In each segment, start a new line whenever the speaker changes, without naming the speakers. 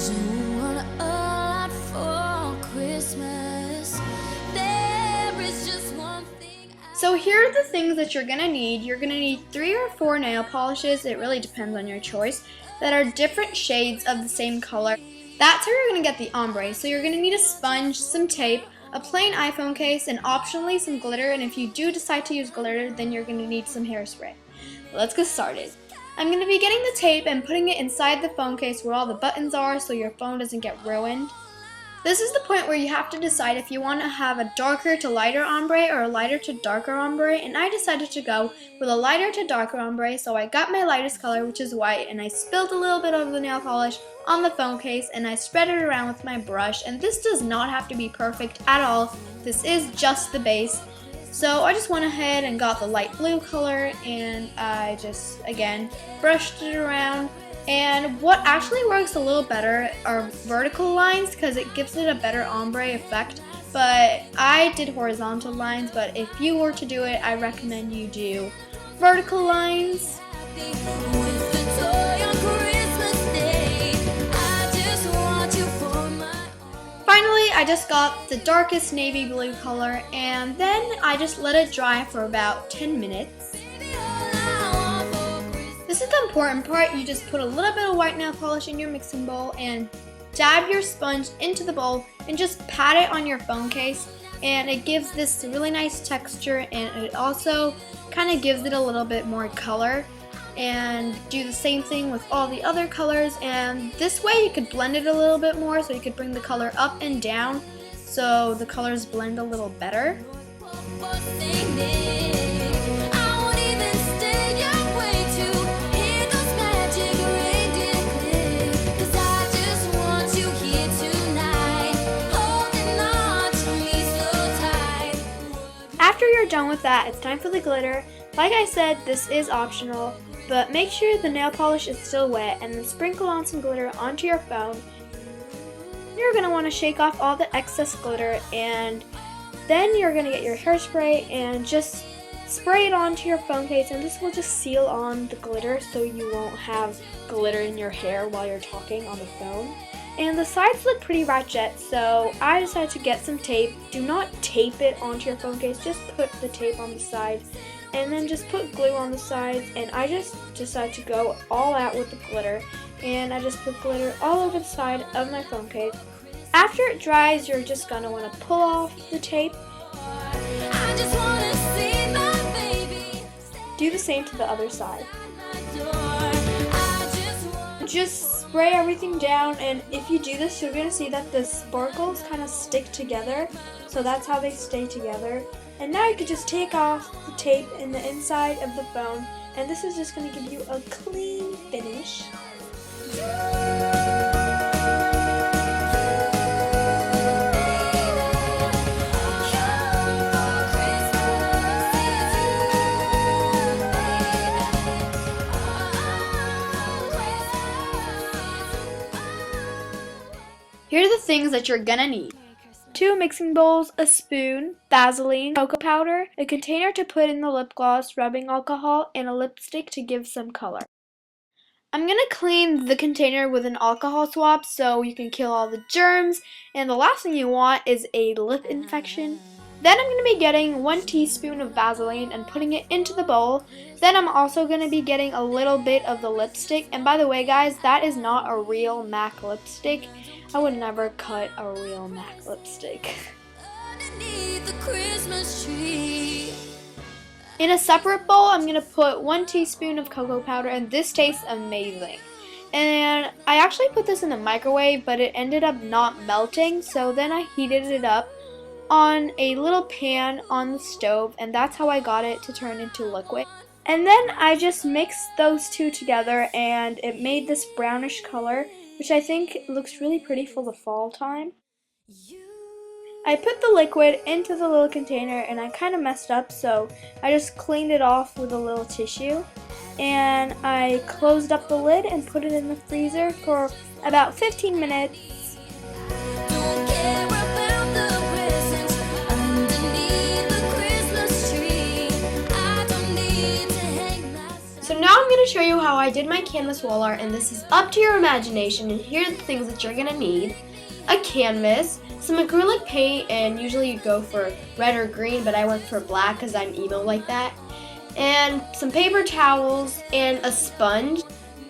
Don't want a lot for Christmas. There is just one thing.
So here are the things that you're gonna need. You're gonna need 3 or 4 nail polishes, it really depends on your choice, that are different shades of the same color. That's how you're gonna get the ombre. So you're gonna need a sponge, some tape, a plain iPhone case, and optionally some glitter, and if you do decide to use glitter, then you're gonna need some hairspray. Let's get started. I'm going to be getting the tape and putting it inside the phone case where all the buttons are so your phone doesn't get ruined. This is the point where you have to decide if you want to have a darker to lighter ombre or a lighter to darker ombre, and I decided to go with a lighter to darker ombre, so I got my lightest color, which is white, and I spilled a little bit of the nail polish on the phone case and I spread it around with my brush, and this does not have to be perfect at all. This is just the base. So I just went ahead and got the light blue color and I just, again, brushed it around. And what actually works a little better are vertical lines because it gives it a better ombre effect. But I did horizontal lines, but if you were to do it, I recommend you do vertical lines. Finally, I just got the darkest navy blue color and then I just let it dry for about 10 minutes. This is the important part. You just put a little bit of white nail polish in your mixing bowl and dab your sponge into the bowl and just pat it on your phone case, and it gives this really nice texture and it also kind of gives it a little bit more color. And do the same thing with all the other colors, and this way you could blend it a little bit more, so you could bring the color up and down so the colors blend a little better. After you're done with that, it's time for the glitter. Like I said, this is optional, but make sure the nail polish is still wet and then sprinkle on some glitter onto your phone. You're going to want to shake off all the excess glitter, and then you're going to get your hairspray and just spray it onto your phone case, and this will just seal on the glitter so you won't have glitter in your hair while you're talking on the phone. And the sides look pretty ratchet, so I decided to get some tape. Do not tape it onto your phone case, just put the tape on the side and then just put glue on the sides, and I just decided to go all out with the glitter, and I just put glitter all over the side of my phone case. After it dries, you're just going to want to pull off the tape. Do the same to the other side. Just spray everything down, and if you do this, you're going to see that the sparkles kind of stick together, so that's how they stay together. And now you can just take off the tape in the inside of the phone, and this is just going to give you a clean finish. Here are the things that you're gonna need. 2 mixing bowls, a spoon, Vaseline, cocoa powder, a container to put in the lip gloss, rubbing alcohol, and a lipstick to give some color. I'm going to clean the container with an alcohol swab so you can kill all the germs, and the last thing you want is a lip infection. Then I'm going to be getting 1 teaspoon of Vaseline and putting it into the bowl. Then I'm also going to be getting a little bit of the lipstick, and by the way guys, that is not a real MAC lipstick. I would never cut a real MAC lipstick. In a separate bowl, I'm going to put 1 teaspoon of cocoa powder, and this tastes amazing. And I actually put this in the microwave, but it ended up not melting, so then I heated it up on a little pan on the stove, and that's how I got it to turn into liquid. And then I just mixed those two together, and it made this brownish color, which I think looks really pretty for the fall time. I put the liquid into the little container and I kind of messed up, so I just cleaned it off with a little tissue. And I closed up the lid and put it in the freezer for about 15 minutes. So now I'm going to show you how I did my canvas wall art, and this is up to your imagination, and here are the things that you're gonna need. A canvas, some acrylic paint, and usually you go for red or green, but I went for black because I'm emo like that. And some paper towels and a sponge.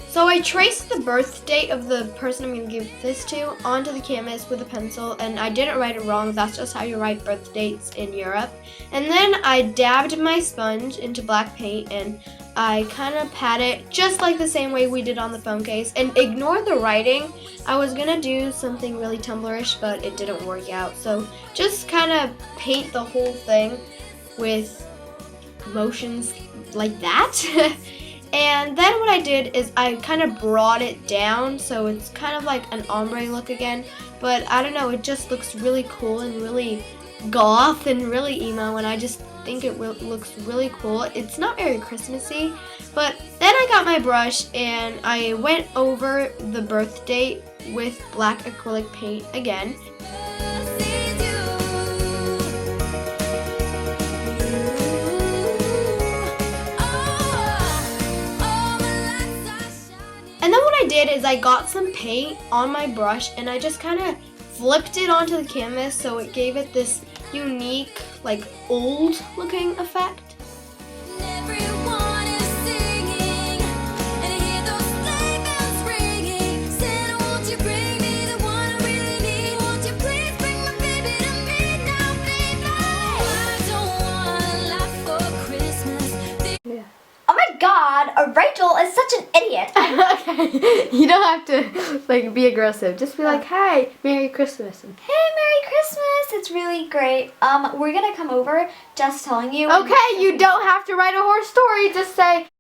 So I traced the birth date of the person I'm going to give this to onto the canvas with a pencil, and I didn't write it wrong. That's just how you write birth dates in Europe. And then I dabbed my sponge into black paint, and I kind of pat it just like the same way we did on the phone case. And ignore the writing. I was going to do something really Tumblr-ish, but it didn't work out. So just kind of paint the whole thing with motions like that. And then what I did is I kind of brought it down so it's kind of like an ombre look again, but I don't know, it just looks really cool and really goth and really emo, and I just think it looks really cool. It's not very Christmassy, but then I got my brush and I went over the birth date with black acrylic paint again. And then what I did is I got some paint on my brush and I just kind of flipped it onto the canvas so it gave it this unique, like old looking effect.
God, Rachel is such an idiot.
Okay, you don't have to like be aggressive. Just be like, "Hey, Merry Christmas."
Hey, Merry Christmas. It's really great. We're gonna come over just telling you.
Okay, you don't have to write a horror story. Just say,